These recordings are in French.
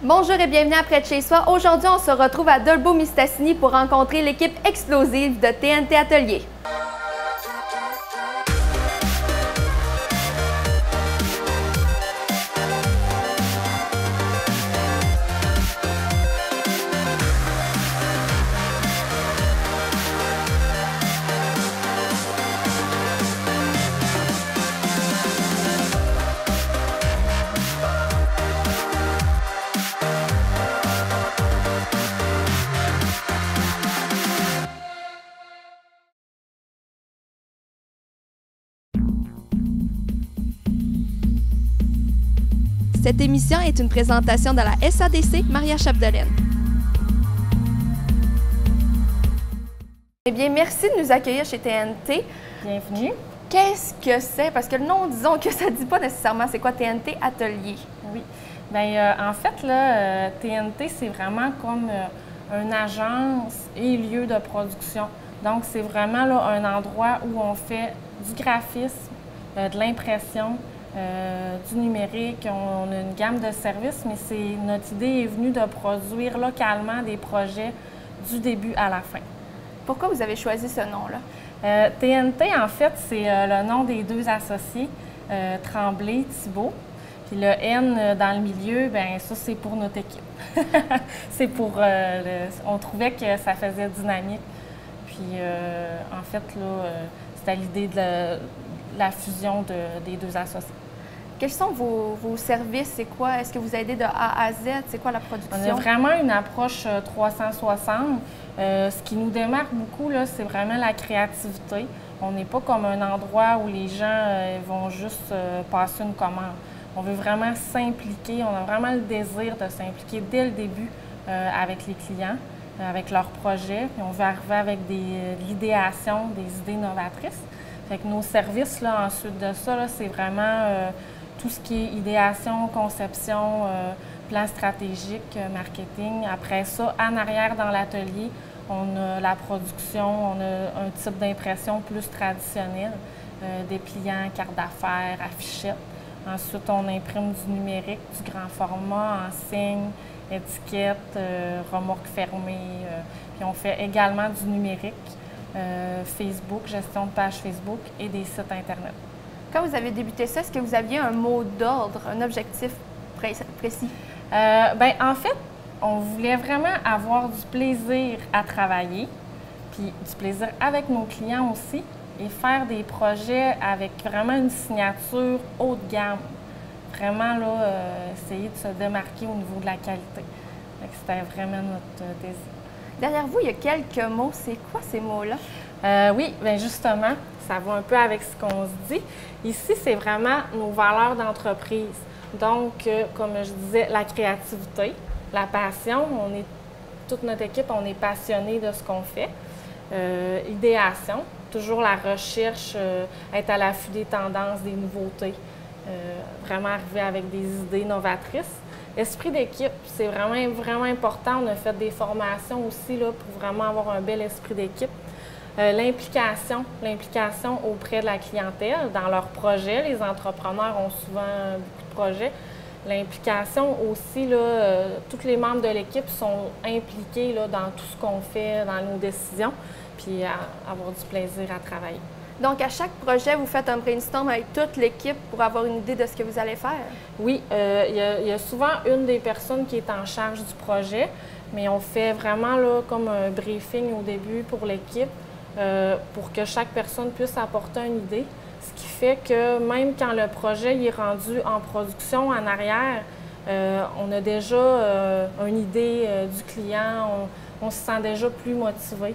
Bonjour et bienvenue à Près de chez soi. Aujourd'hui, on se retrouve à Dolbeau-Mistassini pour rencontrer l'équipe explosive de TNT Atelier. Cette émission est une présentation de la SADC Maria-Chapdelaine. Eh bien, merci de nous accueillir chez TNT. Bienvenue. Qu'est-ce que c'est? Parce que le nom, disons que ça ne dit pas nécessairement c'est quoi TNT Atelier. Oui. Bien, en fait, là, TNT, c'est vraiment comme une agence et lieu de production. Donc, c'est vraiment là, un endroit où on fait du graphisme, de l'impression, du numérique. On a une gamme de services, mais notre idée est venue de produire localement des projets du début à la fin. Pourquoi vous avez choisi ce nom-là? TNT, en fait, c'est le nom des deux associés, Tremblay, Thibault. Puis le N dans le milieu, bien ça, c'est pour notre équipe. C'est pour... on trouvait que ça faisait dynamique. Puis, en fait, là, c'était l'idée de la fusion des deux associés. Quels sont vos services? C'est quoi? Est-ce que vous aidez de A à Z? C'est quoi la production? On a vraiment une approche 360. Ce qui nous démarque beaucoup, c'est vraiment la créativité. On n'est pas comme un endroit où les gens vont juste passer une commande. On veut vraiment s'impliquer. On a vraiment le désir de s'impliquer dès le début avec les clients, avec leurs projets. Puis on veut arriver avec de l'idéation, des idées novatrices. Fait que nos services, là, ensuite de ça, c'est vraiment tout ce qui est idéation, conception, plan stratégique, marketing. Après ça, en arrière dans l'atelier, on a la production, on a un type d'impression plus traditionnel, dépliants, cartes d'affaires, affichettes. Ensuite, on imprime du numérique, du grand format, enseignes, étiquettes, remorques fermées. Puis on fait également du numérique, Facebook, gestion de page Facebook et des sites Internet. Quand vous avez débuté ça, est-ce que vous aviez un mot d'ordre, un objectif précis? Bien, en fait, on voulait vraiment avoir du plaisir à travailler, puis du plaisir avec nos clients aussi, et faire des projets avec vraiment une signature haut de gamme. Vraiment, là, essayer de se démarquer au niveau de la qualité. C'était vraiment notre désir. Derrière vous, il y a quelques mots. C'est quoi ces mots-là? Oui, bien justement, ça va un peu avec ce qu'on se dit. Ici, c'est vraiment nos valeurs d'entreprise. Donc, comme je disais, la créativité, la passion. Toute notre équipe, on est passionné de ce qu'on fait. Idéation, toujours la recherche, être à l'affût des tendances, des nouveautés. Vraiment arriver avec des idées novatrices. Esprit d'équipe, c'est vraiment important. On a fait des formations aussi là, pour vraiment avoir un bel esprit d'équipe. L'implication auprès de la clientèle dans leurs projets. Les entrepreneurs ont souvent beaucoup de projets. L'implication aussi, là, tous les membres de l'équipe sont impliqués là, dans tout ce qu'on fait, dans nos décisions, puis avoir du plaisir à travailler. Donc, à chaque projet, vous faites un brainstorm avec toute l'équipe pour avoir une idée de ce que vous allez faire? Oui, il y a souvent une des personnes qui est en charge du projet, mais on fait vraiment là, comme un briefing au début pour l'équipe pour que chaque personne puisse apporter une idée. Ce qui fait que même quand le projet est rendu en production en arrière, on a déjà une idée du client, on se sent déjà plus motivé.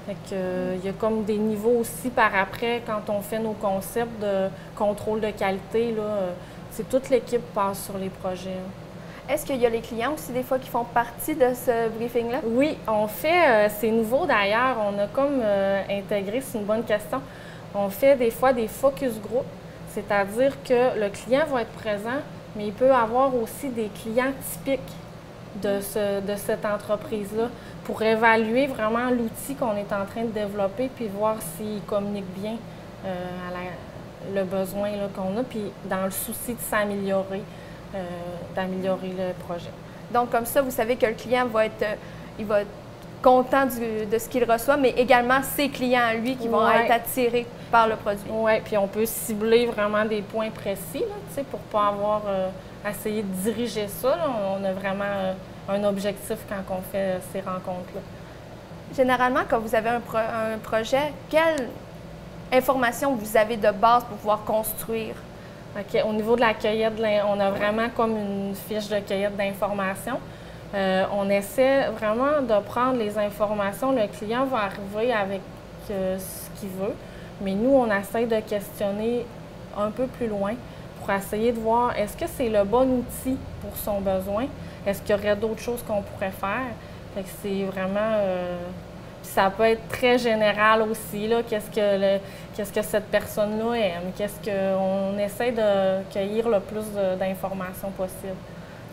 Fait que, il y a comme des niveaux aussi par après quand on fait nos concepts de contrôle de qualité. C'est toute l'équipe passe sur les projets. Est-ce qu'il y a les clients aussi des fois qui font partie de ce briefing-là? Oui, on fait, c'est nouveau d'ailleurs, on a comme intégré, c'est une bonne question, on fait des fois des focus group, c'est-à-dire que le client va être présent, mais il peut avoir aussi des clients typiques de cette entreprise-là pour évaluer vraiment l'outil qu'on est en train de développer puis voir s'il communique bien le besoin qu'on a, puis dans le souci de s'améliorer, d'améliorer le projet. Donc, comme ça, vous savez que le client va être, il va être content de ce qu'il reçoit, mais également ses clients à lui qui vont être attirés par le produit. Oui, puis on peut cibler vraiment des points précis, là, pour ne pas avoir à essayer de diriger ça. Là. On a vraiment un objectif quand on fait ces rencontres-là. Généralement, quand vous avez un projet, quelle information vous avez de base pour pouvoir construire? OK. Au niveau de la cueillette, on a vraiment comme une fiche de cueillette d'informations. On essaie vraiment de prendre les informations. Le client va arriver avec ce qu'il veut, mais nous, on essaie de questionner un peu plus loin pour essayer de voir est-ce que c'est le bon outil pour son besoin? Est-ce qu'il y aurait d'autres choses qu'on pourrait faire? Fait que c'est vraiment... ça peut être très général aussi, là. Qu'est-ce que cette personne-là aime? On essaie de cueillir le plus d'informations possible.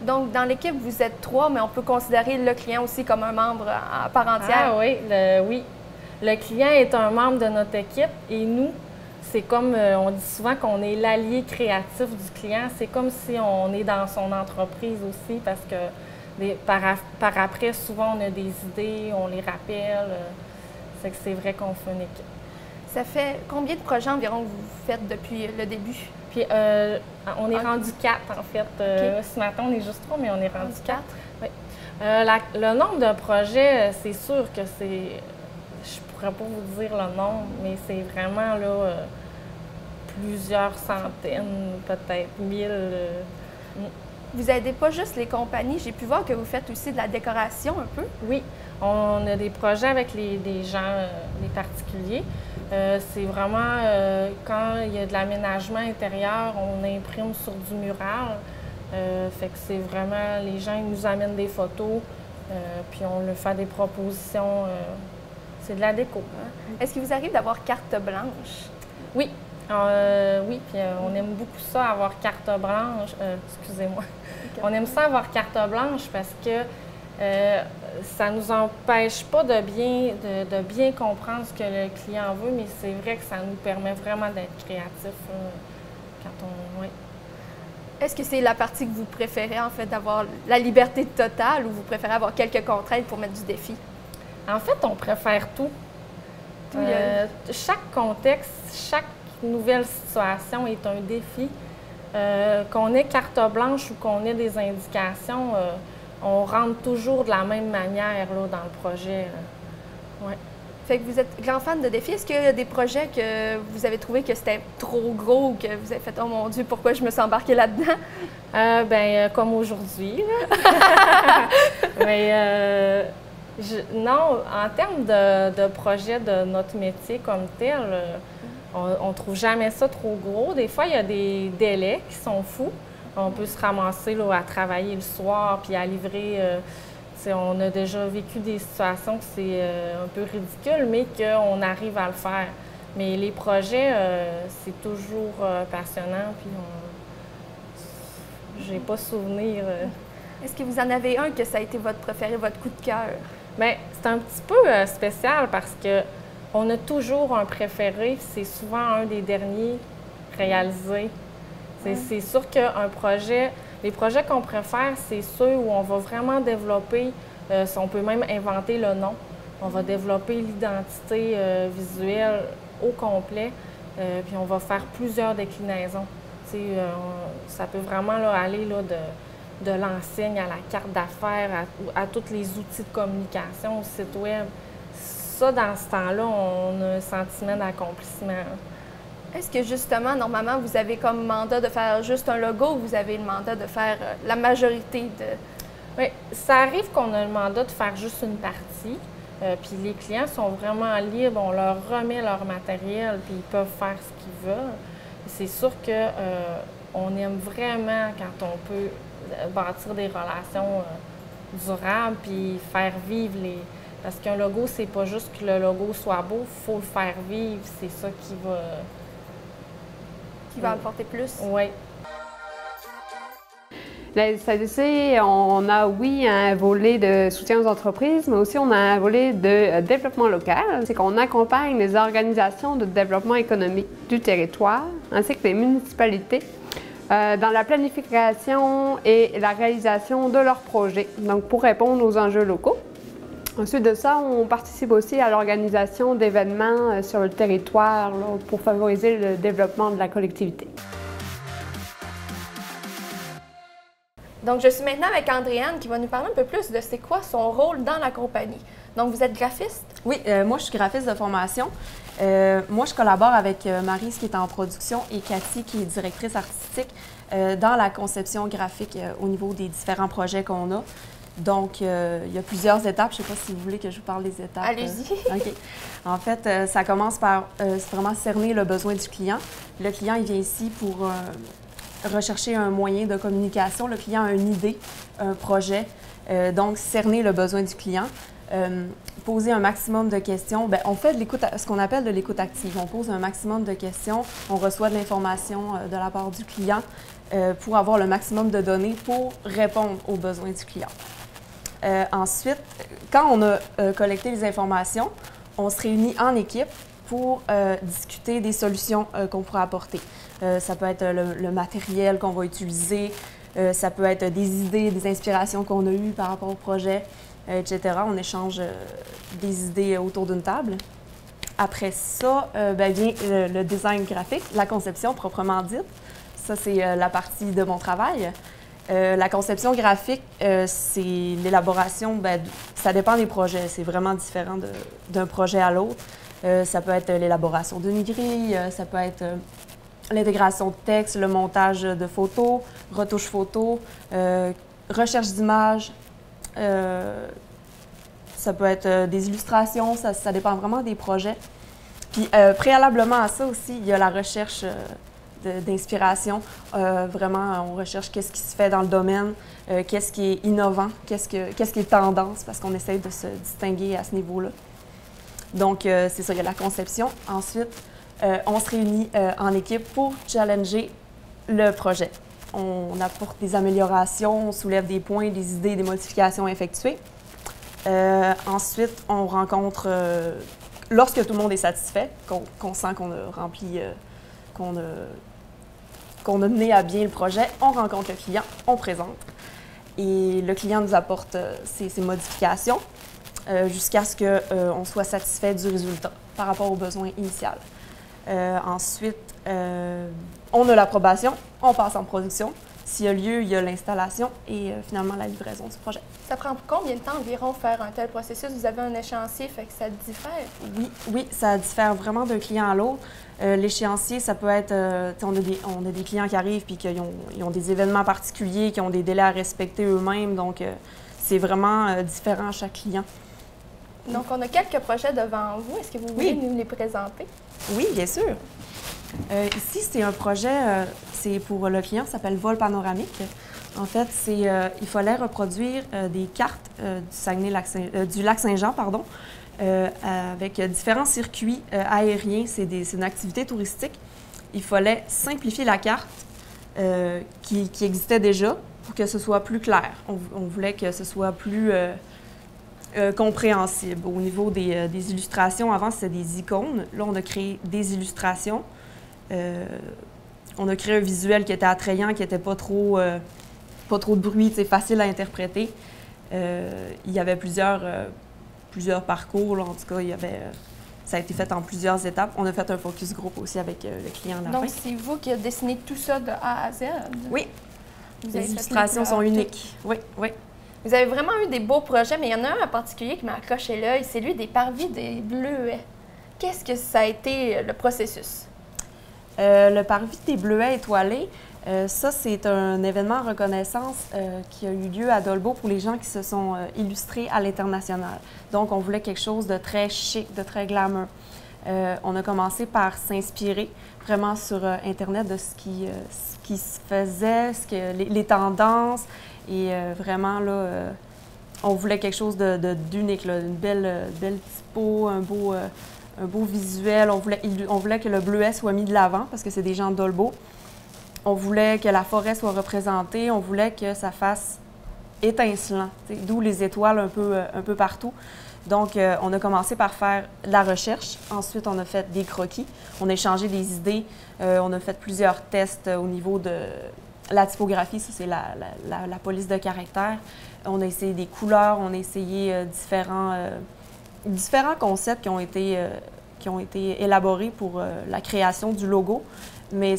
Donc, dans l'équipe, vous êtes 3, mais on peut considérer le client aussi comme un membre à part entière. Ah oui, oui. Le client est un membre de notre équipe et nous, c'est comme, on dit souvent qu'on est l'allié créatif du client. C'est comme si on est dans son entreprise aussi parce que par après, souvent, on a des idées, on les rappelle. C'est que c'est vrai qu'on fait une équipe. Ça fait combien de projets environ que vous faites depuis le début? Puis, on est rendu 4, en fait. Ce matin, on est juste 3, mais on est rendu 4. Oui. Le nombre de projets, c'est sûr que c'est... Je pourrais pas vous dire le nombre, mais c'est vraiment, là, plusieurs centaines, peut-être 1000. Vous n'aidez pas juste les compagnies. J'ai pu voir que vous faites aussi de la décoration un peu. Oui. On a des projets avec des gens, des particuliers. C'est vraiment, quand il y a de l'aménagement intérieur, on imprime sur du mural. Fait que c'est vraiment, les gens ils nous amènent des photos, puis on leur fait des propositions. C'est de la déco. Hein? Est-ce qu'il vous arrive d'avoir carte blanche? Oui. Oui, puis on aime beaucoup ça, avoir carte blanche. Excusez-moi. On aime ça, avoir carte blanche, parce que ça ne nous empêche pas de bien comprendre ce que le client veut, mais c'est vrai que ça nous permet vraiment d'être créatif quand on... Oui. Est-ce que c'est la partie que vous préférez, en fait, d'avoir la liberté totale ou vous préférez avoir quelques contraintes pour mettre du défi? En fait, on préfère tout. Chaque contexte, chaque nouvelle situation est un défi. Qu'on ait carte blanche ou qu'on ait des indications, on rentre toujours de la même manière là, dans le projet. Ouais. Fait que vous êtes grand fan de défis. Est-ce qu'il y a des projets que vous avez trouvé que c'était trop gros ou que vous avez fait « Oh mon Dieu, pourquoi je me suis embarquée là-dedans? » Comme aujourd'hui. Mais non, en termes de projets de notre métier comme tel, on ne trouve jamais ça trop gros. Des fois, il y a des délais qui sont fous. On peut se ramasser là, à travailler le soir puis à livrer. On a déjà vécu des situations que c'est un peu ridicule, mais qu'on arrive à le faire. Mais les projets, c'est toujours passionnant. Puis j'ai pas souvenir. Est-ce que vous en avez un que ça a été votre préféré, votre coup de cœur? Bien, c'est un petit peu spécial parce que on a toujours un préféré. C'est souvent un des derniers réalisés. C'est sûr qu'un projet, les projets qu'on préfère, c'est ceux où on va vraiment développer, on peut même inventer le nom. On va développer l'identité visuelle au complet, puis on va faire plusieurs déclinaisons. Ça peut vraiment là, aller là, de l'enseigne à la carte d'affaires, à tous les outils de communication, au site web. Ça, dans ce temps-là, on a un sentiment d'accomplissement. Est-ce que justement, normalement, vous avez comme mandat de faire juste un logo ou vous avez le mandat de faire la majorité de... Oui, ça arrive qu'on a le mandat de faire juste une partie, puis les clients sont vraiment libres, on leur remet leur matériel, puis ils peuvent faire ce qu'ils veulent. C'est sûr qu'on aime vraiment quand on peut bâtir des relations durables, puis faire vivre les... Parce qu'un logo, c'est pas juste que le logo soit beau, il faut le faire vivre, c'est ça qui va... Qui va apporter plus. Oui. La SADC, on a, oui, un volet de soutien aux entreprises, mais aussi on a un volet de développement local. C'est qu'on accompagne les organisations de développement économique du territoire, ainsi que les municipalités, dans la planification et la réalisation de leurs projets, donc pour répondre aux enjeux locaux. Ensuite de ça, on participe aussi à l'organisation d'événements sur le territoire là, pour favoriser le développement de la collectivité. Donc, je suis maintenant avec Andréane qui va nous parler un peu plus de c'est quoi son rôle dans la compagnie. Donc, vous êtes graphiste? Oui, moi, je suis graphiste de formation. Moi, je collabore avec Maryse qui est en production et Cathy qui est directrice artistique dans la conception graphique au niveau des différents projets qu'on a. Donc, il y a plusieurs étapes. Je ne sais pas si vous voulez que je vous parle des étapes. Allez-y. OK. En fait, ça commence par vraiment cerner le besoin du client. Le client, il vient ici pour rechercher un moyen de communication. Le client a une idée, un projet. Donc, cerner le besoin du client. Poser un maximum de questions. Bien, on fait de l'écoute, ce qu'on appelle de l'écoute active. On pose un maximum de questions. On reçoit de l'information de la part du client pour avoir le maximum de données pour répondre aux besoins du client. Ensuite, quand on a collecté les informations, on se réunit en équipe pour discuter des solutions qu'on pourrait apporter. Ça peut être le matériel qu'on va utiliser, ça peut être des idées, des inspirations qu'on a eues par rapport au projet, etc. On échange des idées autour d'une table. Après ça, vient le design graphique, la conception proprement dite. Ça, c'est la partie de mon travail. La conception graphique, c'est l'élaboration, ça dépend des projets, c'est vraiment différent d'un projet à l'autre. Ça peut être l'élaboration d'une grille, ça peut être l'intégration de texte, le montage de photos, retouche photo, recherche d'images, ça peut être des illustrations, ça dépend vraiment des projets. Puis préalablement à ça aussi, il y a la recherche d'inspiration. Vraiment, on recherche qu'est-ce qui se fait dans le domaine, qu'est-ce qui est innovant, qu'est-ce qui est tendance, parce qu'on essaie de se distinguer à ce niveau-là. Donc, c'est ça, il y a la conception. Ensuite, on se réunit en équipe pour challenger le projet. On apporte des améliorations, on soulève des points, des idées, des modifications effectuées. Ensuite, on rencontre, lorsque tout le monde est satisfait, qu'on sent qu'on a rempli, qu'on a mené à bien le projet, on rencontre le client, on présente. Et le client nous apporte ses modifications jusqu'à ce qu'on soit satisfait du résultat par rapport aux besoins initiaux. Ensuite, on a l'approbation, on passe en production. S'il y a lieu, il y a l'installation et finalement la livraison du projet. Ça prend combien de temps environ faire un tel processus? Vous avez un échéancier, fait que ça diffère? Oui, ça diffère vraiment d'un client à l'autre. L'échéancier, ça peut être, on a des clients qui arrivent puis qu'ils ont des événements particuliers, qui ont des délais à respecter eux-mêmes, donc c'est vraiment différent à chaque client. Donc, on a quelques projets devant vous. Est-ce que vous voulez nous les présenter? Oui, bien sûr. Ici, c'est un projet, c'est pour le client, ça s'appelle Vol panoramique. En fait, il fallait reproduire des cartes du lac Saint-Jean, avec différents circuits aériens. C'est une activité touristique. Il fallait simplifier la carte qui existait déjà pour que ce soit plus clair. On voulait que ce soit plus compréhensible. Au niveau des illustrations, avant, c'était des icônes. Là, on a créé des illustrations. On a créé un visuel qui était attrayant, qui n'était pas trop de bruit, facile à interpréter. Il y avait plusieurs parcours, là, en tout cas, ça a été fait en plusieurs étapes. On a fait un focus group aussi avec le client à la fin. Donc, c'est vous qui avez dessiné tout ça de A à Z? Oui. Les illustrations sont uniques. Oui. Vous avez vraiment eu des beaux projets, mais il y en a un en particulier qui m'a accroché l'œil, c'est celui des parvis des bleuets. Qu'est-ce que ça a été le processus? Le parvis des bleuets étoilés, ça, c'est un événement en reconnaissance qui a eu lieu à Dolbeau pour les gens qui se sont illustrés à l'international. Donc, on voulait quelque chose de très chic, de très glamour. On a commencé par s'inspirer vraiment sur Internet de ce qui se faisait, les tendances. Et vraiment, là, on voulait quelque chose d'unique, une belle typo, un beau visuel. On voulait que le bleuet soit mis de l'avant parce que c'est des gens de Dolbeau. On voulait que la forêt soit représentée. On voulait que ça fasse étincelant, d'où les étoiles un peu partout. Donc, on a commencé par faire de la recherche. Ensuite, on a fait des croquis. On a échangé des idées. On a fait plusieurs tests au niveau de la typographie. Ça, c'est la police de caractère. On a essayé des couleurs. On a essayé différents concepts qui ont été élaborés pour la création du logo. Mais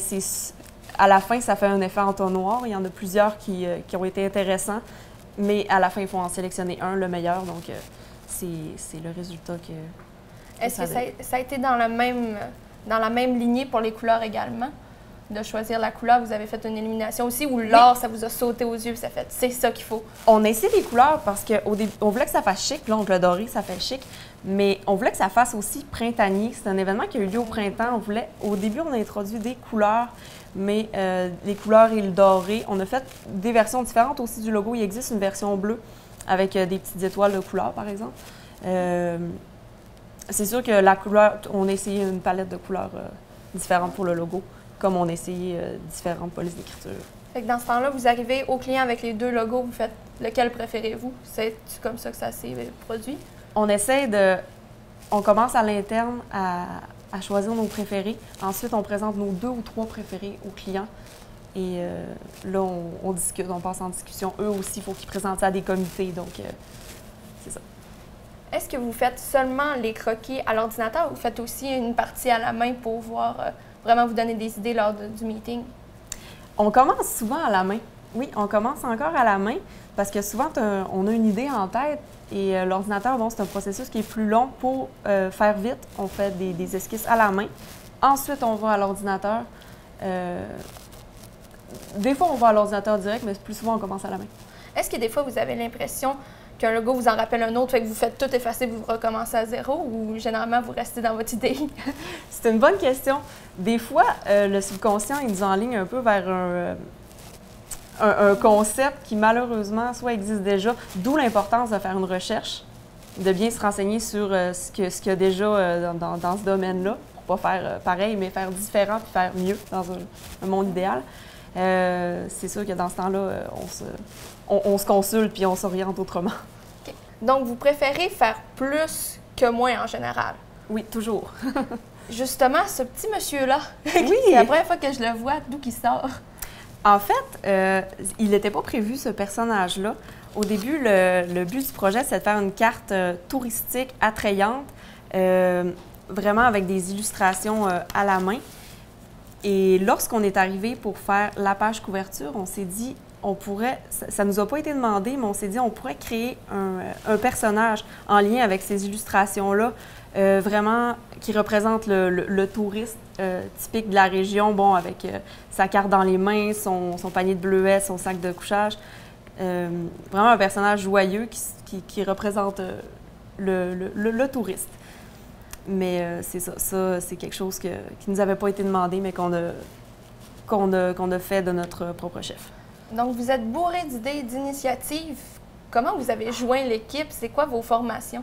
à la fin, ça fait un effet entonnoir. Il y en a plusieurs qui ont été intéressants. Mais à la fin, il faut en sélectionner un, le meilleur. Donc, c'est le résultat que Est-ce que ça a été dans la même lignée pour les couleurs également? De choisir la couleur, vous avez fait une élimination aussi, ou l'or, ça vous a sauté aux yeux, ça fait, c'est ça qu'il faut? On a essayé les couleurs parce qu'au début, on voulait que ça fasse chic. Là, on le doré, ça fait chic. Mais on voulait que ça fasse aussi printanier. C'est un événement qui a eu lieu au printemps. Au début, on a introduit des couleurs, mais les couleurs et le doré. On a fait des versions différentes aussi du logo. Il existe une version bleue avec des petites étoiles de couleur, par exemple. C'est sûr que la couleur, on a essayé une palette de couleurs différentes pour le logo, comme on a essayé différentes polices d'écriture. Fait que dans ce temps-là, vous arrivez au client avec les deux logos, vous faites lequel préférez-vous? C'est comme ça que ça s'est produit? On essaie on commence à l'interne à choisir nos préférés. Ensuite, on présente nos 2 ou 3 préférés aux clients. Et là, on discute, on passe en discussion. Eux aussi, il faut qu'ils présentent ça à des comités, donc c'est ça. Est-ce que vous faites seulement les croquis à l'ordinateur ou vous faites aussi une partie à la main pour pouvoir vraiment vous donner des idées lors du meeting? On commence souvent à la main. Oui, on commence encore à la main parce que souvent, on a une idée en tête et l'ordinateur, bon, c'est un processus qui est plus long pour faire vite. On fait des esquisses à la main. Ensuite, on va à l'ordinateur. Des fois, on va à l'ordinateur direct, mais plus souvent, on commence à la main. Est-ce que des fois, vous avez l'impression qu'un logo vous en rappelle un autre, fait que vous faites tout effacer, vous recommencez à zéro, ou généralement, vous restez dans votre idée? C'est une bonne question. Des fois, le subconscient, il nous enligne un peu vers un concept qui, malheureusement, soit existe déjà, d'où l'importance de faire une recherche, de bien se renseigner sur ce qu'il y a déjà dans ce domaine-là, pour pas faire pareil, mais faire différent puis faire mieux dans un monde idéal. C'est sûr que dans ce temps-là, on se consulte puis on s'oriente autrement. Okay. Donc, vous préférez faire plus que moins en général? Oui, toujours. Justement, ce petit monsieur-là, oui. C'est la première fois que je le vois, d'où il sort? En fait, il n'était pas prévu, ce personnage-là. Au début, le but du projet, c'est de faire une carte touristique attrayante, vraiment avec des illustrations à la main. Et lorsqu'on est arrivé pour faire la page couverture, on s'est dit, ça ne nous a pas été demandé, mais on s'est dit, on pourrait créer un personnage en lien avec ces illustrations-là, vraiment qui représente le touriste typique de la région, bon, avec sa carte dans les mains, son panier de bleuets, son sac de couchage. Vraiment un personnage joyeux qui représente le touriste. Mais c'est ça c'est quelque chose qui ne nous avait pas été demandé, mais qu'on a fait de notre propre chef. Donc, vous êtes bourré d'idées, d'initiatives. Comment vous avez joint l'équipe? C'est quoi vos formations?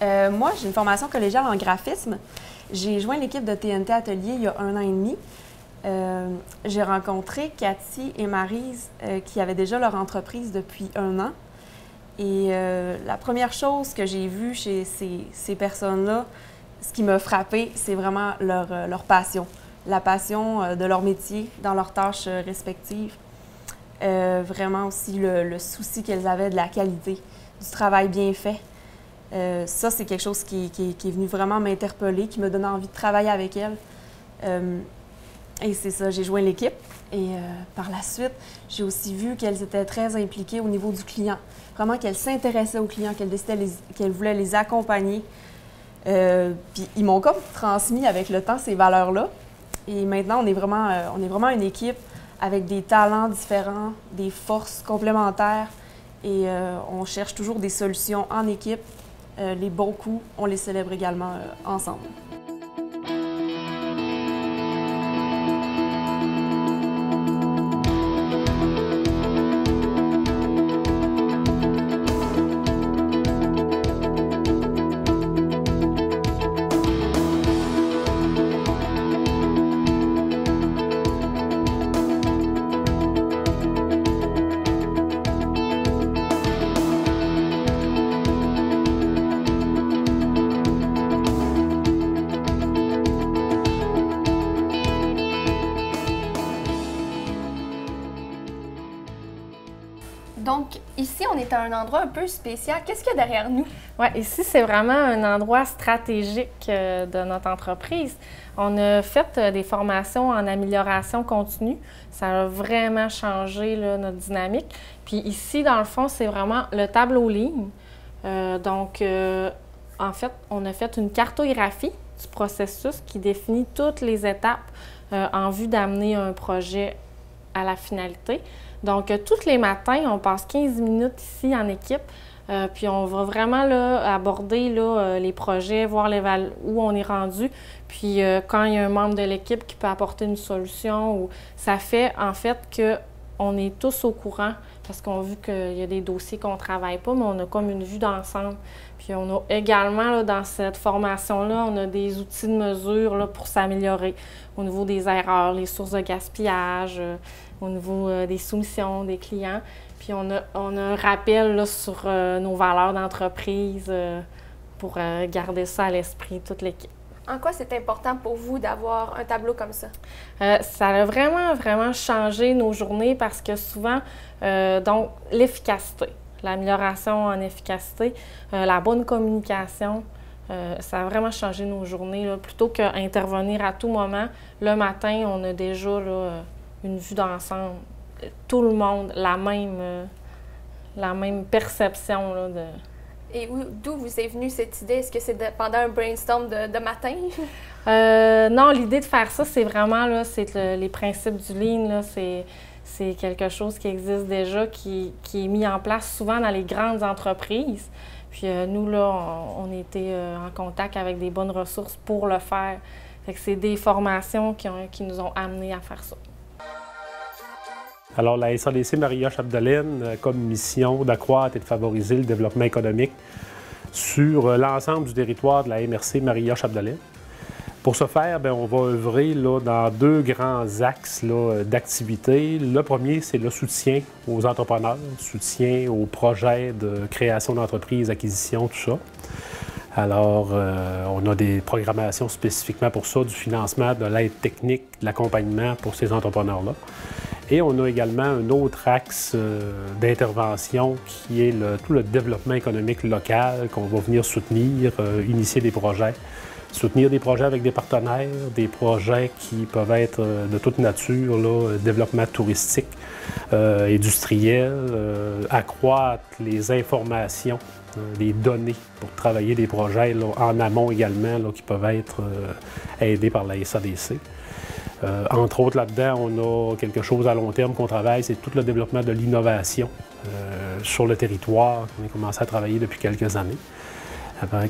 Moi, j'ai une formation collégiale en graphisme. J'ai joint l'équipe de TNT Atelier il y a 1 an et demi. J'ai rencontré Cathy et Maryse qui avaient déjà leur entreprise depuis 1 an. Et la première chose que j'ai vue chez ces personnes-là, ce qui m'a frappée, c'est vraiment leur passion. La passion de leur métier, dans leurs tâches respectives. Vraiment aussi le souci qu'elles avaient de la qualité, du travail bien fait. Ça, c'est quelque chose qui est venu vraiment m'interpeller, qui me donnait envie de travailler avec elles. Et c'est ça, j'ai joint l'équipe. Et par la suite, j'ai aussi vu qu'elles étaient très impliquées au niveau du client. Vraiment qu'elles s'intéressaient aux clients, qu'elles voulaient les accompagner. Puis ils m'ont comme transmis avec le temps ces valeurs-là. Et maintenant, on est vraiment une équipe avec des talents différents, des forces complémentaires. Et on cherche toujours des solutions en équipe. Les bons coups, on les célèbre également ensemble. Donc, ici, on est à un endroit un peu spécial. Qu'est-ce qu'il y a derrière nous? Oui, ici, c'est vraiment un endroit stratégique de notre entreprise. On a fait des formations en amélioration continue. Ça a vraiment changé là, notre dynamique. Puis ici, dans le fond, c'est vraiment le tableau ligne. En fait, on a fait une cartographie du processus qui définit toutes les étapes en vue d'amener un projet à la finalité. Donc, tous les matins, on passe 15 minutes ici en équipe, puis on va vraiment là, aborder là, les projets, voir où on est rendu. Puis, quand il y a un membre de l'équipe qui peut apporter une solution, ça fait en fait qu'on est tous au courant parce qu'on a vu qu'il y a des dossiers qu'on ne travaille pas, mais on a comme une vue d'ensemble. Puis, on a également, là, dans cette formation-là, on a des outils de mesure là, pour s'améliorer au niveau des erreurs, les sources de gaspillage, au niveau des soumissions des clients. Puis on a un rappel là, sur nos valeurs d'entreprise pour garder ça à l'esprit, toute l'équipe. En quoi c'est important pour vous d'avoir un tableau comme ça? Ça a vraiment changé nos journées parce que souvent, donc l'efficacité, l'amélioration en efficacité, la bonne communication, ça a vraiment changé nos journées. Là. Plutôt qu'intervenir à tout moment, le matin, on a déjà là, une vue d'ensemble. Tout le monde, la même perception. Là, Et d'où vous est venue cette idée? Est-ce que c'est pendant un brainstorm de matin? Non, l'idée de faire ça, c'est vraiment là, les principes du Lean. Là, c'est quelque chose qui existe déjà, qui est mis en place souvent dans les grandes entreprises. Puis nous, là, on était en contact avec des bonnes ressources pour le faire. Fait que c'est des formations qui nous ont amenés à faire ça. Alors, la SADC Maria-Chapdelaine a comme mission d'accroître et de favoriser le développement économique sur l'ensemble du territoire de la MRC Maria-Chapdelaine. Pour ce faire, bien, on va œuvrer là, dans deux grands axes d'activité. Le premier, c'est le soutien aux entrepreneurs, le soutien aux projets de création d'entreprises, acquisition, tout ça. Alors, on a des programmations spécifiquement pour ça, du financement, de l'aide technique, de l'accompagnement pour ces entrepreneurs-là. Et on a également un autre axe d'intervention qui est tout le développement économique local qu'on va venir soutenir, initier des projets, soutenir des projets avec des partenaires, des projets qui peuvent être de toute nature, là, développement touristique, industriel, accroître les informations, les données pour travailler des projets là, en amont également là, qui peuvent être aidés par la SADC. Entre autres, là-dedans, on a quelque chose à long terme qu'on travaille, c'est tout le développement de l'innovation sur le territoire. On a commencé à travailler depuis quelques années.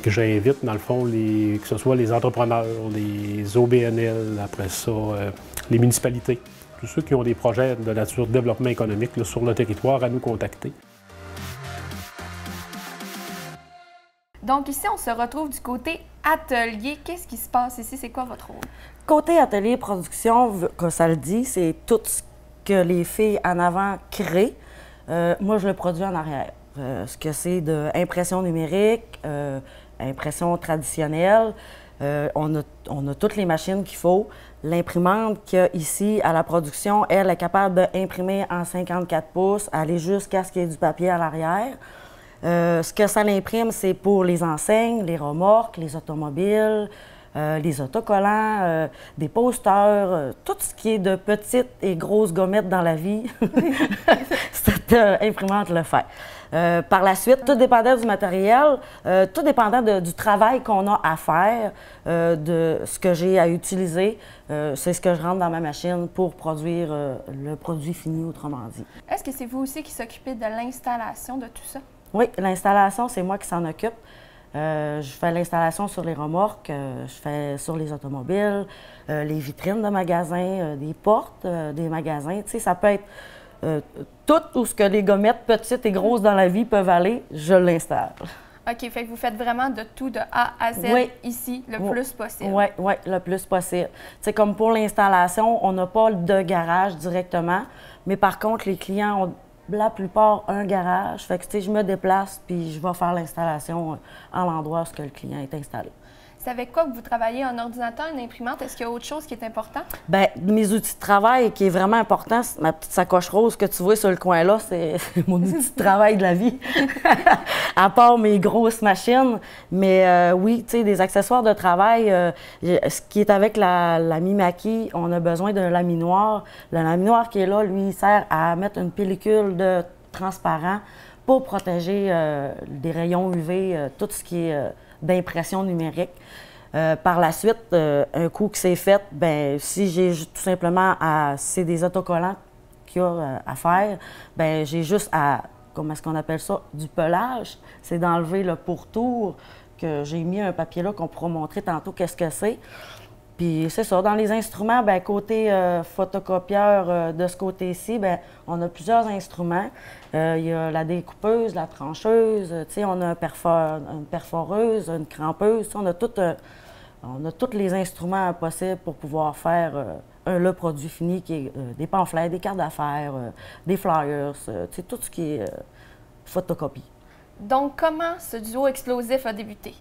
Que j'invite, dans le fond, que ce soit les entrepreneurs, les OBNL, après ça, les municipalités, tous ceux qui ont des projets de nature développement économique là, sur le territoire, à nous contacter. Donc ici, on se retrouve du côté atelier. Qu'est-ce qui se passe ici? C'est quoi votre rôle? Côté atelier production, comme ça le dit, c'est tout ce que les filles en avant créent. Moi, je le produis en arrière. Ce que c'est de impression numérique, impression traditionnelle. On a toutes les machines qu'il faut. L'imprimante qu'il y a ici à la production, elle est capable d'imprimer en 54 pouces, aller jusqu'à ce qu'il y ait du papier à l'arrière. Ce que ça l'imprime, c'est pour les enseignes, les remorques, les automobiles, les autocollants, des posters, tout ce qui est de petites et grosses gommettes dans la vie, cette imprimante le fait. Par la suite, tout dépendant du matériel, tout dépendant du travail qu'on a à faire, de ce que j'ai à utiliser, c'est ce que je rentre dans ma machine pour produire le produit fini, autrement dit. Est-ce que c'est vous aussi qui s'occupez de l'installation de tout ça? Oui, l'installation, c'est moi qui s'en occupe. Je fais l'installation sur les remorques, je fais sur les automobiles, les vitrines de magasins, des portes des magasins. Tu sais, ça peut être tout où ce que les gommettes petites et grosses dans la vie peuvent aller, je l'installe. OK, fait que vous faites vraiment de tout de A à Z ici, le plus possible. Oui, le plus possible. Tu sais, comme pour l'installation, on n'a pas de garage directement, mais par contre, les clients ont la plupart un garage. Fait que, tu sais, je me déplace puis je vais faire l'installation à l'endroit où le client est installé. C'est avec quoi que vous travaillez, un ordinateur, une imprimante? Est-ce qu'il y a autre chose qui est important? Bien, mes outils de travail, qui est vraiment important, c'est ma petite sacoche rose que tu vois sur le coin là, c'est mon outil de travail de la vie. À part mes grosses machines. Mais oui, tu sais, des accessoires de travail, ce qui est avec la Mimaki, on a besoin d'un laminoir. Le laminoir qui est là, lui, il sert à mettre une pellicule de transparent pour protéger des rayons UV, tout ce qui est d'impression numérique. Par la suite, un coup que c'est fait, ben si j'ai tout simplement c'est des autocollants qu'il y a à faire, ben j'ai juste à, comment est-ce qu'on appelle ça, du pelage, c'est d'enlever le pourtour, que j'ai mis un papier là qu'on pourra montrer tantôt qu'est-ce que c'est. Puis c'est ça, dans les instruments, bien, côté photocopieur, de ce côté-ci, bien, on a plusieurs instruments. Il y a la découpeuse, la trancheuse, tu sais, on a une perforeuse, une crampeuse, on a tous les instruments possibles pour pouvoir faire le produit fini qui est des pamphlets, des cartes d'affaires, des flyers, tu sais, tout ce qui est photocopie. Donc, comment ce duo explosif a débuté?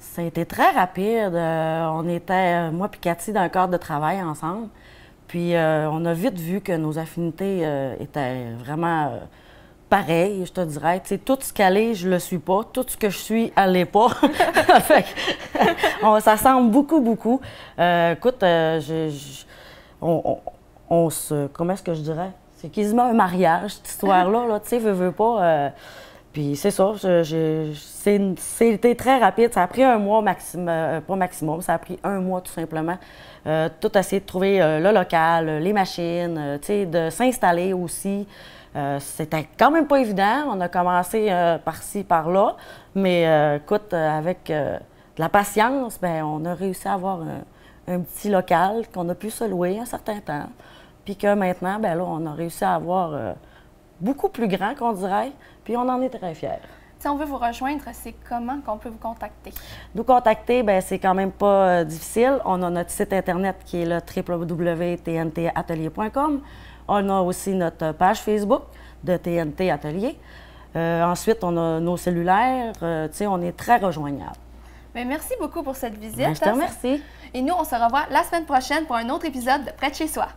Ça a été très rapide. On était, moi et Cathy, dans un cadre de travail ensemble. Puis on a vite vu que nos affinités étaient vraiment pareilles, je te dirais. Tu sais, tout ce qu'elle est, je le suis pas. Tout ce que je suis, elle l'est pas. Fait que, ça semble beaucoup, beaucoup. Écoute, on se... Comment est-ce que je dirais? C'est quasiment un mariage, cette histoire-là. Là, tu sais, veux pas... Puis c'est ça, c'était très rapide. Ça a pris un mois pas maximum, ça a pris un mois tout simplement. Tout essayer de trouver le local, les machines, tu sais, de s'installer aussi. C'était quand même pas évident. On a commencé par-ci, par-là. Mais écoute, avec de la patience, bien, on a réussi à avoir un petit local qu'on a pu se louer un certain temps. Puis que maintenant, bien là, on a réussi à avoir beaucoup plus grand, qu'on dirait. Puis on en est très fiers. Si on veut vous rejoindre, c'est comment qu'on peut vous contacter? Nous contacter, bien, c'est quand même pas difficile. On a notre site Internet qui est le www.tntatelier.com. On a aussi notre page Facebook de TNT Atelier. Ensuite, on a nos cellulaires. Tu sais, on est très rejoignables. Bien, merci beaucoup pour cette visite. Bien, je te remercie. Et nous, on se revoit la semaine prochaine pour un autre épisode de Près de chez soi.